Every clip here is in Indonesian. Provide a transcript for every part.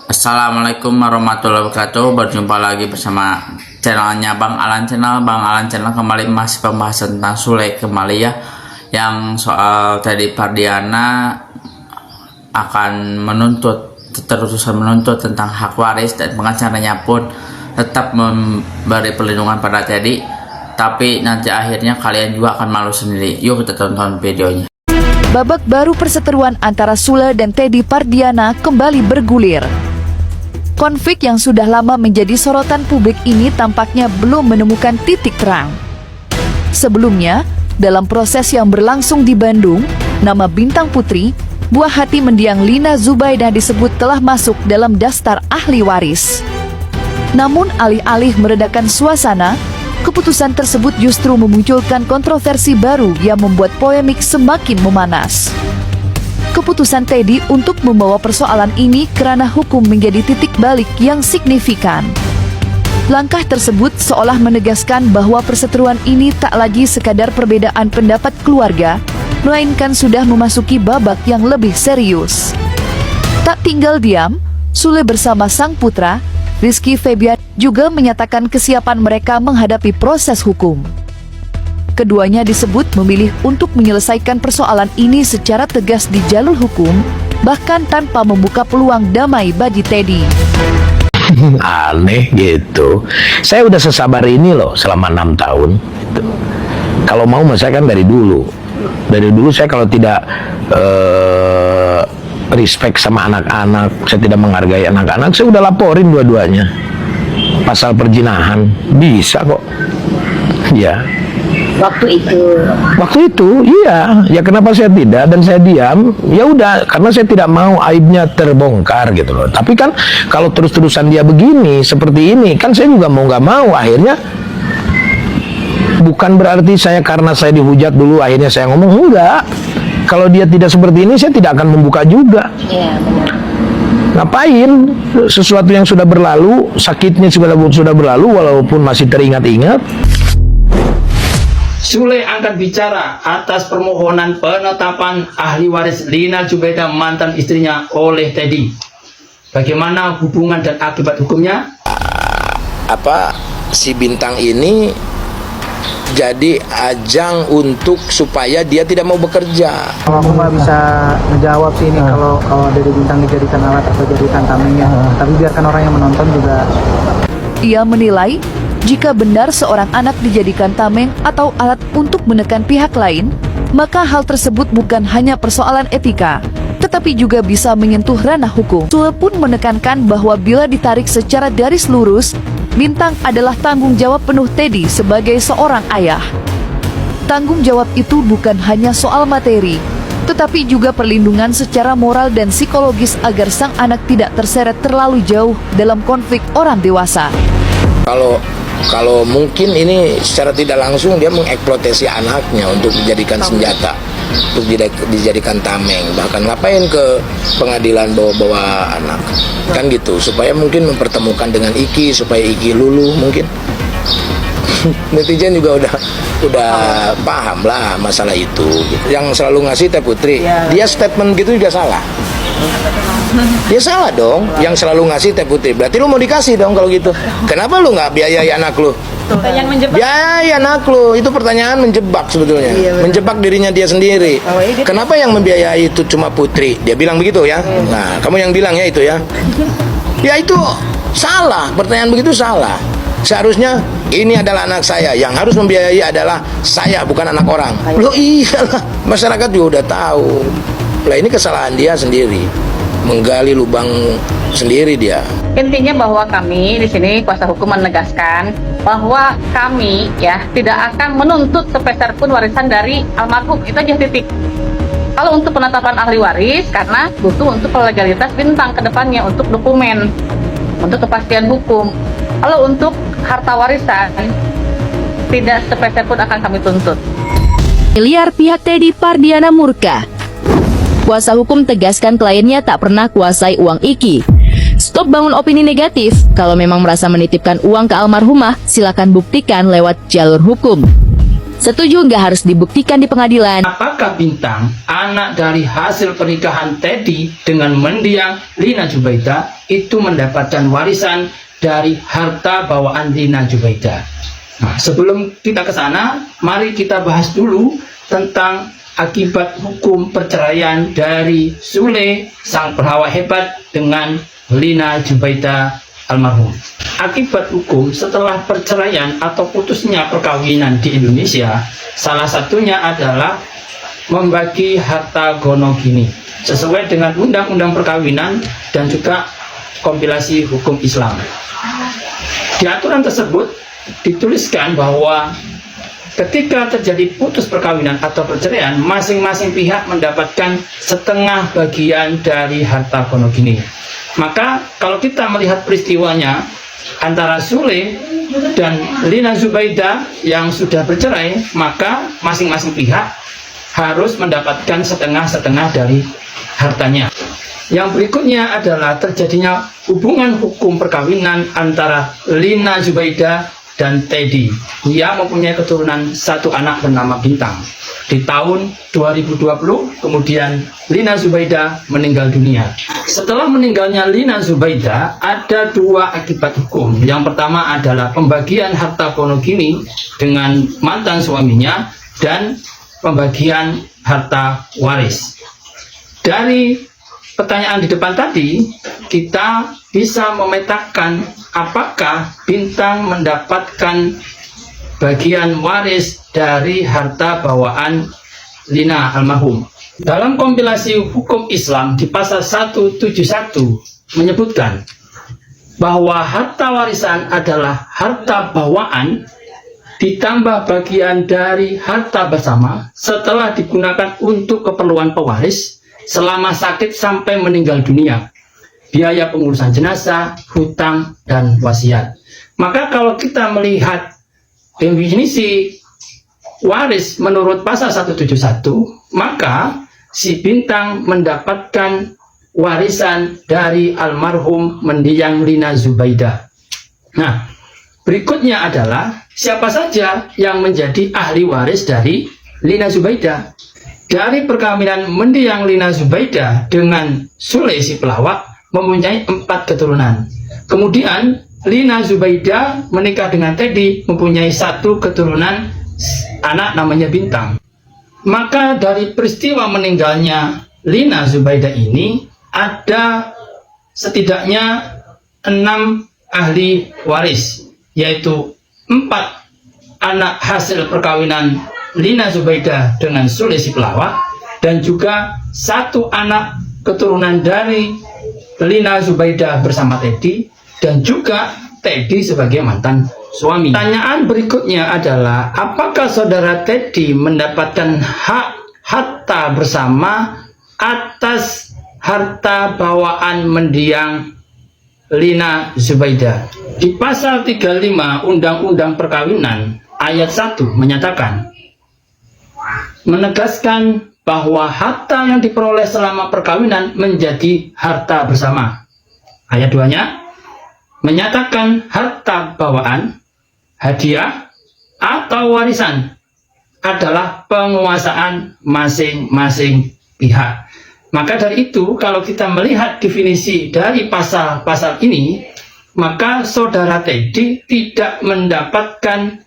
Assalamualaikum warahmatullahi wabarakatuh. Berjumpa lagi bersama channelnya Bang Alan Channel. Bang Alan Channel kembali masih pembahasan tentang Sule kembali ya. Yang soal Teddy Pardiana akan menuntut, terusan menuntut tentang hak waris, dan pengacaranya pun tetap memberi perlindungan pada Teddy. Tapi nanti akhirnya kalian juga akan malu sendiri. Yuk kita tonton videonya. Babak baru perseteruan antara Sule dan Teddy Pardiana kembali bergulir. Konflik yang sudah lama menjadi sorotan publik ini tampaknya belum menemukan titik terang. Sebelumnya, dalam proses yang berlangsung di Bandung, nama bintang putri, buah hati mendiang Lina Zubaidah disebut telah masuk dalam daftar ahli waris. Namun alih-alih meredakan suasana, keputusan tersebut justru memunculkan kontroversi baru yang membuat polemik semakin memanas. Keputusan Teddy untuk membawa persoalan ini kerana hukum menjadi titik balik yang signifikan. Langkah tersebut seolah menegaskan bahwa perseteruan ini tak lagi sekadar perbedaan pendapat keluarga, melainkan sudah memasuki babak yang lebih serius. Tak tinggal diam, Sule bersama sang putra, Rizky Febian, juga menyatakan kesiapan mereka menghadapi proses hukum. Keduanya disebut memilih untuk menyelesaikan persoalan ini secara tegas di jalur hukum, bahkan tanpa membuka peluang damai bagi Teddy. Aneh gitu. Saya udah sesabar ini loh selama 6 tahun gitu. Kalau mau saya kan dari dulu saya kalau tidak respect sama anak-anak, saya tidak menghargai anak-anak, saya udah laporin dua-duanya pasal perzinahan, bisa kok ya. Waktu itu iya, ya kenapa saya tidak, dan saya diam, ya udah, karena saya tidak mau aibnya terbongkar gitu loh. Tapi kan kalau terus-terusan dia begini seperti ini, kan saya juga mau nggak mau akhirnya, bukan berarti saya karena saya dihujat dulu akhirnya saya ngomong, enggak. Kalau dia tidak seperti ini, saya tidak akan membuka juga. Iya, benar. Ngapain? Sesuatu yang sudah berlalu, sakitnya sudah berlalu, walaupun masih teringat-ingat. Sule angkat bicara atas permohonan penetapan ahli waris Lina Zubaidah mantan istrinya oleh Teddy. Bagaimana hubungan dan akibat hukumnya? Si bintang ini jadi ajang untuk supaya dia tidak mau bekerja. Kalau aku nggak bisa menjawab sih ini kalau dari bintang dijadikan alat atau jadikan tamengnya, tapi biarkan orang yang menonton juga. Ia menilai, jika benar seorang anak dijadikan tameng atau alat untuk menekan pihak lain, maka hal tersebut bukan hanya persoalan etika, tetapi juga bisa menyentuh ranah hukum. Sule pun menekankan bahwa bila ditarik secara garis lurus, Bintang adalah tanggung jawab penuh Teddy sebagai seorang ayah. Tanggung jawab itu bukan hanya soal materi, tetapi juga perlindungan secara moral dan psikologis agar sang anak tidak terseret terlalu jauh dalam konflik orang dewasa. Kalau mungkin ini secara tidak langsung dia mengeksploitasi anaknya untuk dijadikan senjata, untuk dijadikan tameng, bahkan ngapain ke pengadilan bawa-bawa anak, kan gitu, supaya mungkin mempertemukan dengan Iki, supaya Iki luluh mungkin. Netizen juga udah paham lah masalah itu. Yang selalu ngasih Teh Putri, dia statement gitu juga salah. Dia salah dong, yang selalu ngasih Teh Putri. Berarti lu mau dikasih dong kalau gitu. Kenapa lu nggak biayai anak lu? Biayai anak lu, itu pertanyaan menjebak sebetulnya. Menjebak dirinya dia sendiri. Kenapa yang membiayai itu cuma Putri? Dia bilang begitu ya. Nah, kamu yang bilang ya itu ya. Ya itu salah, pertanyaan begitu salah. Seharusnya ini adalah anak saya, yang harus membiayai adalah saya, bukan anak orang. Loh iyalah, masyarakat juga udah tahu. Lah ini kesalahan dia sendiri, menggali lubang sendiri dia. Intinya bahwa kami di sini kuasa hukum menegaskan bahwa kami tidak akan menuntut sepeser pun warisan dari almarhum, itu aja titik. Kalau untuk penetapan ahli waris, karena butuh untuk legalitas Bintang ke depannya, untuk dokumen, untuk kepastian hukum. Kalau untuk harta warisan, tidak sepeser pun akan kami tuntut. Miliar pihak Teddy Pardiana murka. Kuasa hukum tegaskan kliennya tak pernah kuasai uang Iki. Stop bangun opini negatif. Kalau memang merasa menitipkan uang ke almarhumah, silakan buktikan lewat jalur hukum. Setuju nggak harus dibuktikan di pengadilan? Apakah Bintang, anak dari hasil pernikahan Teddy dengan mendiang Lina Jubaida, itu mendapatkan warisan dari harta bawaan Lina Jubaida? Nah, sebelum kita ke sana, mari kita bahas dulu tentang akibat hukum perceraian dari Sule, sang perawa hebat, dengan Lina Jubaida almarhum. Akibat hukum setelah perceraian atau putusnya perkawinan di Indonesia, salah satunya adalah membagi harta gonogini sesuai dengan undang-undang perkawinan dan juga kompilasi hukum Islam. Di aturan tersebut dituliskan bahwa ketika terjadi putus perkawinan atau perceraian, masing-masing pihak mendapatkan setengah bagian dari harta gonogini. Maka kalau kita melihat peristiwanya antara Sule dan Lina Jubaida yang sudah bercerai, maka masing-masing pihak harus mendapatkan setengah-setengah dari hartanya. Yang berikutnya adalah terjadinya hubungan hukum perkawinan antara Lina Jubaida dan Teddy. Dia mempunyai keturunan satu anak bernama Bintang. Di tahun 2020, kemudian Lina Jubaida meninggal dunia. Setelah meninggalnya Lina Jubaida, ada dua akibat hukum. Yang pertama adalah pembagian harta gonogini dengan mantan suaminya dan pembagian harta waris. Dari pertanyaan di depan tadi, kita bisa memetakan apakah Bintang mendapatkan bagian waris dari harta bawaan Lina almarhum. Dalam kompilasi hukum Islam di pasal 171 menyebutkan bahwa harta warisan adalah harta bawaan ditambah bagian dari harta bersama setelah digunakan untuk keperluan pewaris selama sakit sampai meninggal dunia, biaya pengurusan jenazah, hutang, dan wasiat. Maka kalau kita melihat definisi waris menurut pasal 171, maka si Bintang mendapatkan warisan dari almarhum mendiang Lina Jubaida. Nah, berikutnya adalah siapa saja yang menjadi ahli waris dari Lina Jubaida. Dari perkawinan mendiang Lina Jubaida dengan Sule si pelawak mempunyai 4 keturunan. Kemudian Lina Jubaida menikah dengan Teddy, mempunyai 1 keturunan anak namanya Bintang. Maka dari peristiwa meninggalnya Lina Jubaida ini ada setidaknya 6 ahli waris, yaitu 4 anak hasil perkawinan Lina Jubaida dengan Sule si pelawak, dan juga 1 anak keturunan dari Lina Jubaida bersama Teddy, dan juga Teddy sebagai mantan suami. Pertanyaan berikutnya adalah, apakah saudara Teddy mendapatkan hak harta bersama atas harta bawaan mendiang Lina Jubaida? Di pasal 35 Undang-Undang Perkawinan ayat 1 menegaskan bahwa harta yang diperoleh selama perkawinan menjadi harta bersama. Ayat 2-nya menyatakan harta bawaan, hadiah, atau warisan adalah penguasaan masing-masing pihak. Maka dari itu, kalau kita melihat definisi dari pasal-pasal ini, maka saudara Teddy tidak mendapatkan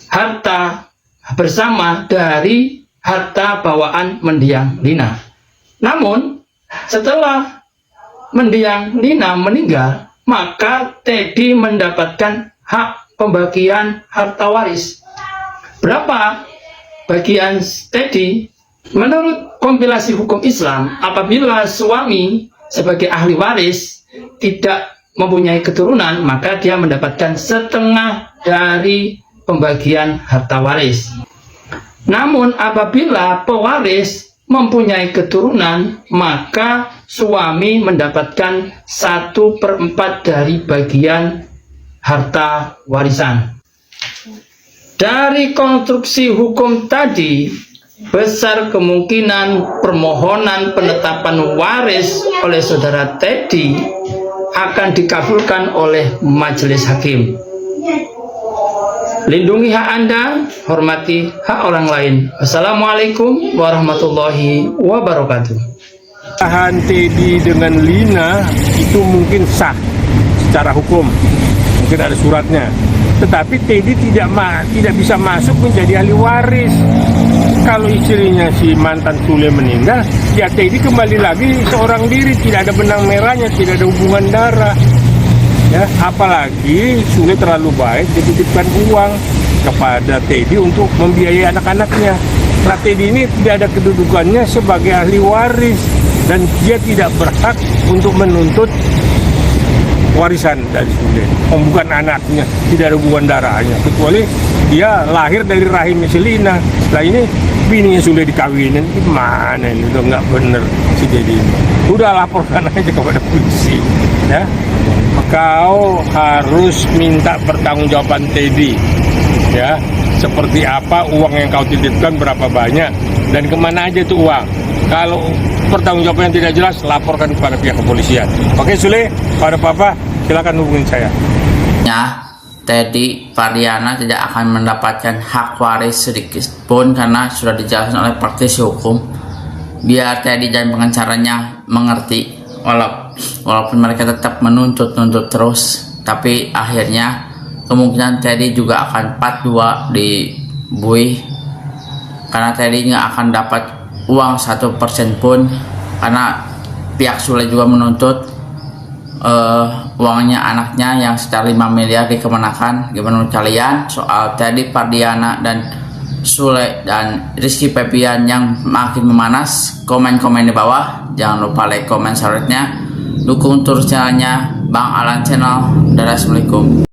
harta bersama dari harta bawaan mendiang Lina. Namun, setelah mendiang Lina meninggal, maka Teddy mendapatkan hak pembagian harta waris. Berapa bagian Teddy? Menurut kompilasi hukum Islam, apabila suami sebagai ahli waris tidak mempunyai keturunan, maka dia mendapatkan setengah dari pembagian harta waris. Namun apabila pewaris mempunyai keturunan, maka suami mendapatkan 1/4 dari bagian harta warisan. Dari konstruksi hukum tadi, besar kemungkinan permohonan penetapan waris oleh saudara Teddy akan dikabulkan oleh majelis hakim. Lindungi hak Anda, hormati hak orang lain. Assalamualaikum warahmatullahi wabarakatuh. Pernikahan Teddy dengan Lina itu mungkin sah secara hukum, mungkin ada suratnya. Tetapi Teddy tidak bisa masuk menjadi ahli waris. Kalau istrinya si mantan Sule meninggal, ya Teddy kembali lagi seorang diri, tidak ada benang merahnya, tidak ada hubungan darah. Ya, apalagi Sule terlalu baik dititipkan uang kepada Teddy untuk membiayai anak-anaknya. Nah, Teddy ini tidak ada kedudukannya sebagai ahli waris dan dia tidak berhak untuk menuntut warisan dari Sule. Bukan anaknya, tidak ada hubungan darahnya, kecuali dia lahir dari rahim Lina. Nah ini bininya Sule dikawinin, gimana ini? Udah nggak bener si Teddy ini. Udah laporkan aja kepada polisi, ya. Kau harus minta pertanggungjawaban Teddy, ya. Seperti apa uang yang kau titipkan, berapa banyak, dan kemana aja tuh uang. Kalau pertanggungjawaban yang tidak jelas, laporkan kepada pihak kepolisian. Oke Sule, pada Papa, silakan hubungin saya. Teddy Pardiana tidak akan mendapatkan hak waris sedikit pun karena sudah dijelaskan oleh praktisi hukum. Biar Teddy dan pengacaranya mengerti, walaupun mereka tetap menuntut terus, tapi akhirnya kemungkinan Teddy juga akan 4-2 di Bui karena Teddy nggak akan dapat uang 1% pun karena pihak Sule juga menuntut uangnya anaknya yang sekitar 5 miliar dikemanakan. Gimana menurut kalian soal Teddy Pardiana dan Sule dan Rizky Febian yang makin memanas? Komen-komen di bawah, jangan lupa like, komen, share-nya, dukung terus channelnya Bang Alan Channel. Assalamualaikum.